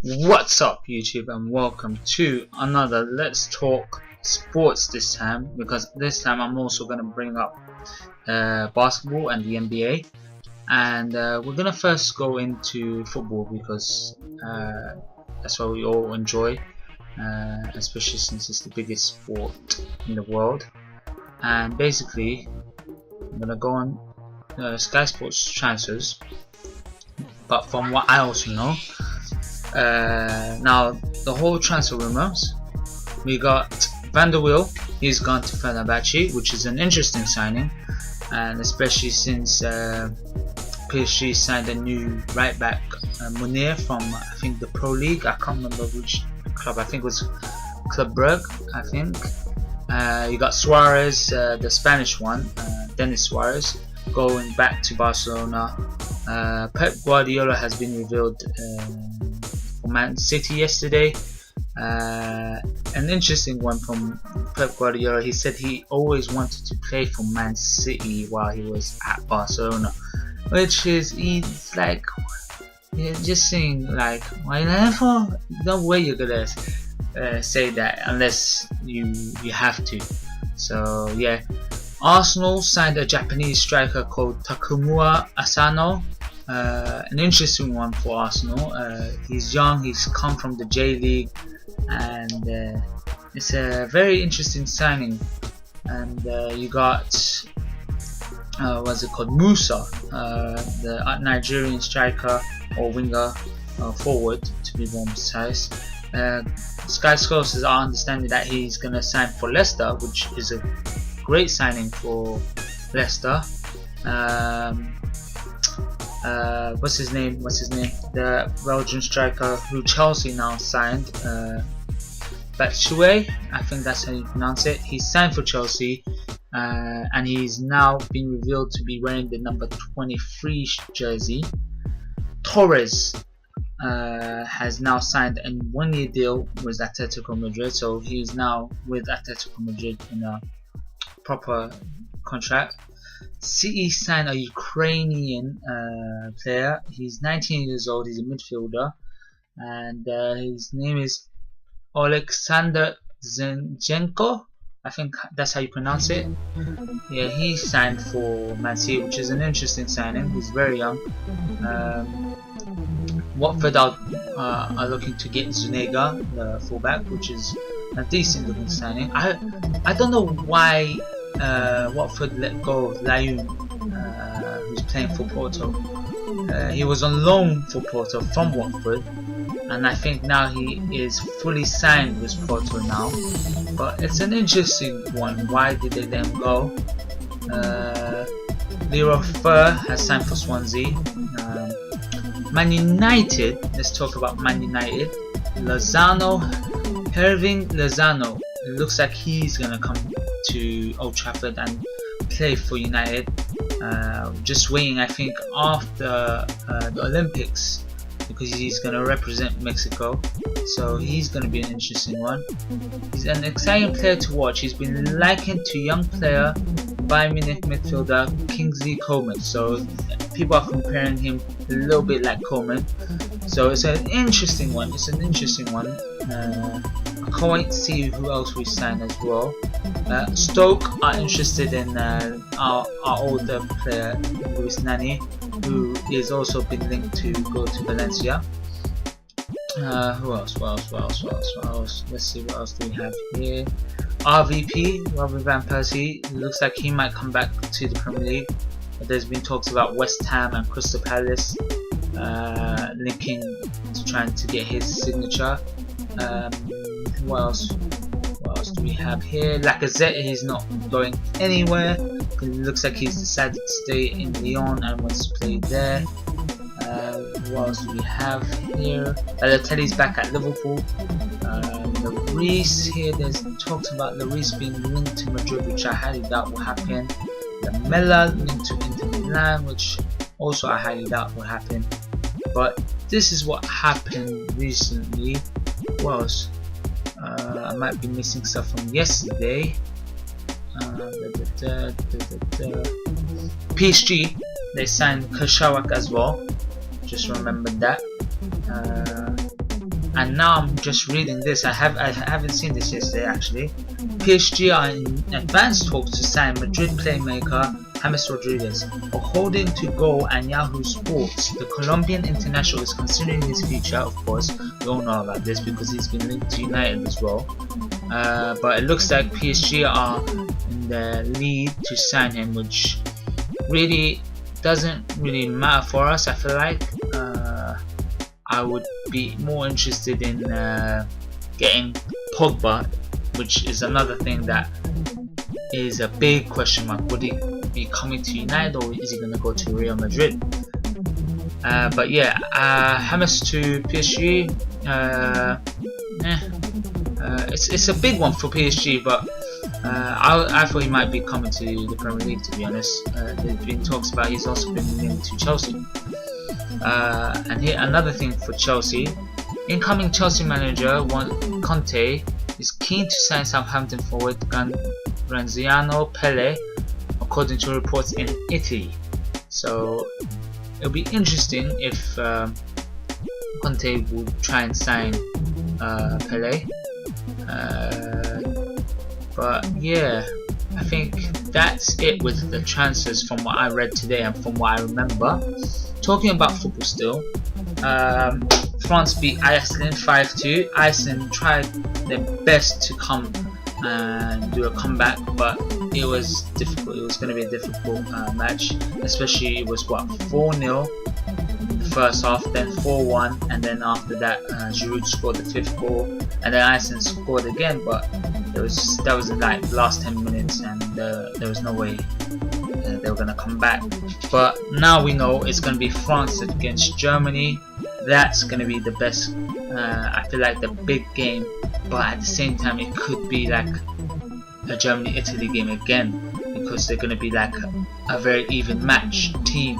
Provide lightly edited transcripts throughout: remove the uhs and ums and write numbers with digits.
What's up YouTube, and welcome to another Let's Talk Sports this time, because this time I'm also going to bring up basketball and the NBA, and we're going to first go into football because that's what we all enjoy, especially since it's the biggest sport in the world. And basically I'm going to go on Sky Sports transfers, but from what I also know, now the whole transfer rumors, we got Van der Wiel, he's gone to Fenerbahce, which is an interesting signing, and especially since PSG signed a new right back, Munir, from I think the Pro League. I can't remember which club. I think it was Club Brugge, I think. You got Suarez, the Spanish one, Denis Suarez, going back to Barcelona. Pep Guardiola has been revealed for Man City yesterday. An interesting one from Pep Guardiola. He said he always wanted to play for Man City while he was at Barcelona, which is, he's like, just saying like, whatever, no way you're gonna say that unless you have to. So yeah, Arsenal signed a Japanese striker called Takumuya Asano. An interesting one for Arsenal. He's young, he's come from the J League, and it's a very interesting signing. And you got what's it called, Musa, the Nigerian striker or winger, forward to be more precise. Sky sources are understanding that he's going to sign for Leicester, which is a great signing for Leicester. What's his name? The Belgian striker who Chelsea now signed, Batshuayi, I think that's how you pronounce it. He's signed for Chelsea, and he's now been revealed to be wearing the number 23 jersey. Torres has now signed a one-year deal with Atletico Madrid, so he's now with Atletico Madrid in a proper contract. City signed a Ukrainian player. He's 19 years old. He's a midfielder, and his name is Alexander Zinchenko. I think that's how you pronounce it. Yeah, he signed for Man City, which is an interesting signing. He's very young. Watford are looking to get Zuniga, the fullback, which is a decent looking signing. I don't know why Watford let go of Layun, who's playing for Porto. He was on loan for Porto from Watford, and I think now he is fully signed with Porto now. But it's an interesting one. Why did they let him go? Leroy Fer has signed for Swansea. Man United, let's talk about Man United. Hirving Lozano, it looks like he's gonna come to Old Trafford and play for United. Just waiting, I think, after the Olympics, because he's gonna represent Mexico. So he's gonna be an interesting one. He's an exciting player to watch. He's been likened to young player Bayern Munich midfielder Kingsley Coman. So people are comparing him a little bit like Coman. So it's an interesting one. I can't wait to see who else we sign as well. Stoke are interested in our older player Luis Nani, who is also been linked to go to Valencia. Who else? Let's see, what else do we have here? RVP, Robin Van Persie, it looks like he might come back to the Premier League. There's been talks about West Ham and Crystal Palace linking to trying to get his signature. What else do we have here? Lacazette, he's not going anywhere. It looks like he's decided to stay in Lyon and wants to play there. What else do we have here? Balotelli's back at Liverpool. Lloris here, there's talks about Lloris being linked to Madrid, which I highly doubt will happen. Lamela linked to Inter Milan, which also I highly doubt will happen. But this is what happened recently. What else? I might be missing stuff from yesterday. PSG, they signed Kashawak as well. Just remember that. and now I'm just reading this. I haven't seen this yesterday actually. PSG are in advanced talks to sign Madrid playmaker James Rodriguez. According to Goal and Yahoo Sports, the Colombian international is considering his future. Of course, we all know about this because he's been linked to United as well. But it looks like PSG are in the lead to sign him, which really doesn't really matter for us. I feel like I would be more interested in getting Pogba, which is another thing that is a big question mark. Would he be coming to United, or is he going to go to Real Madrid? But yeah, James to PSG, it's a big one for PSG, but I thought he might be coming to the Premier League, to be honest. There's been talks about he's also been linked to Chelsea. And here another thing for Chelsea, incoming Chelsea manager Conte is keen to sign Southampton forward Graziano Pelle, according to reports in Italy. So it'll be interesting if Conte would try and sign Pelle. But yeah, I think that's it with the transfers from what I read today and from what I remember. Talking about football still, France beat Iceland 5-2. Iceland tried their best to come and do a comeback, but it was difficult. It was going to be a difficult match, especially it was what, 4-0 the first half, then 4-1, and then after that Giroud scored the 5th goal, and then Iceland scored again, but that was in like the last 10 minutes, and there was no way they were going to come back. But now we know it's going to be France against Germany. That's going to be the best, I feel like, the big game, but at the same time it could be like a Germany-Italy game again, because they're going to be like a very even match team,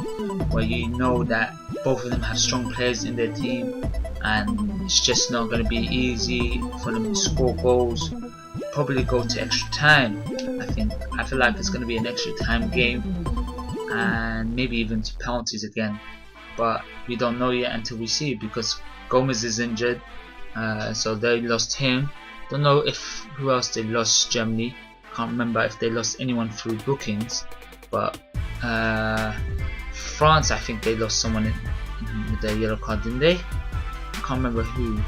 where you know that both of them have strong players in their team, and it's just not going to be easy for them to score goals. Probably go to extra time. I feel like it's going to be an extra time game, and maybe even to penalties again, but we don't know yet until we see, because Gomez is injured, so they lost him. Don't know who else they lost. Germany, can't remember if they lost anyone through bookings, but France, I think they lost someone with their yellow card, didn't they? I can't remember who,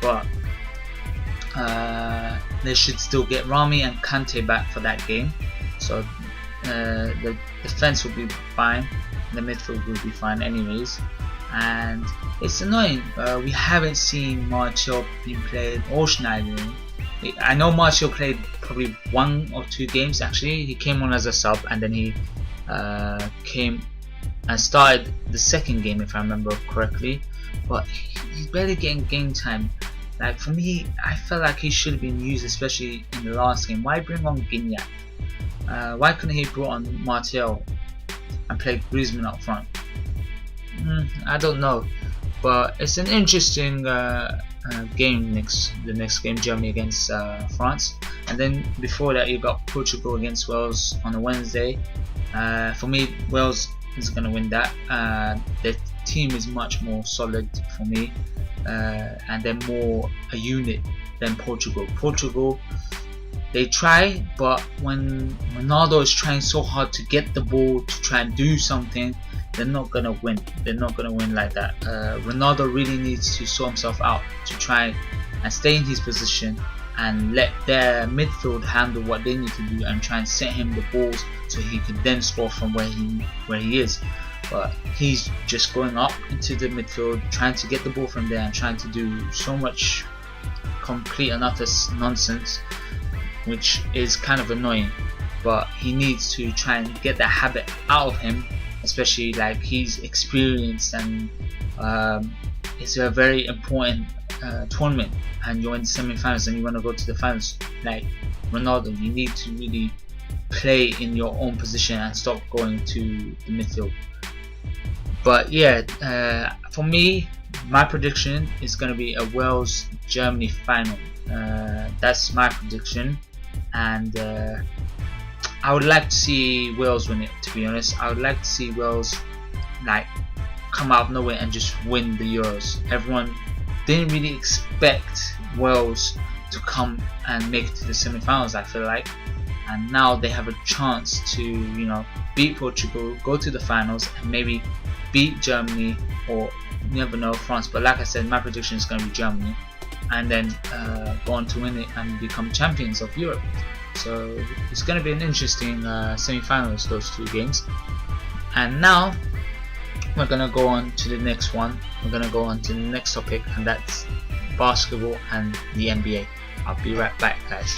but they should still get Rami and Kante back for that game, so the defense will be fine, the midfield will be fine anyways. And it's annoying, we haven't seen Martial being played or Schneiderlin. I know Martial played probably 1 or 2 games actually. He came on as a sub, and then he came and started the second game if I remember correctly, but he's barely getting game time. Like, for me, I felt like he should have been used, especially in the last game. Why bring on Gignac? Why couldn't he brought on Martial and play Griezmann up front? I don't know, but it's an interesting game the next game, Germany against France, and then before that you got Portugal against Wales on a Wednesday. For me, Wales is going to win that. Their team is much more solid for me, and they're more a unit than Portugal. Portugal, they try, but when Ronaldo is trying so hard to get the ball to try and do something, they're not gonna win. They're not gonna win like that. Ronaldo really needs to sort himself out to try and stay in his position and let their midfield handle what they need to do and try and set him the balls so he can then score from where he is. But he's just going up into the midfield, trying to get the ball from there and trying to do so much complete and utter nonsense, which is kind of annoying. But he needs to try and get that habit out of him, especially like he's experienced, and it's a very important tournament, and you're in the semi-finals and you want to go to the finals. Like Ronaldo, you need to really play in your own position and stop going to the midfield. But yeah, for me, my prediction is going to be a Wales-Germany final. That's my prediction, and I would like to see Wales win it, to be honest. I would like to see Wales like come out of nowhere and just win the Euros. Everyone didn't really expect Wales to come and make it to the semi-finals, I feel like, and now they have a chance to, you know, beat Portugal, go to the finals, and maybe beat Germany, or you never know, France. But like I said, my prediction is going to be Germany, and then go on to win it and become champions of Europe. So it's going to be an interesting semi-finals, those two games. And now we're going to go on to the next one. We're going to go on to the next topic, and that's basketball and the NBA. I'll be right back, guys.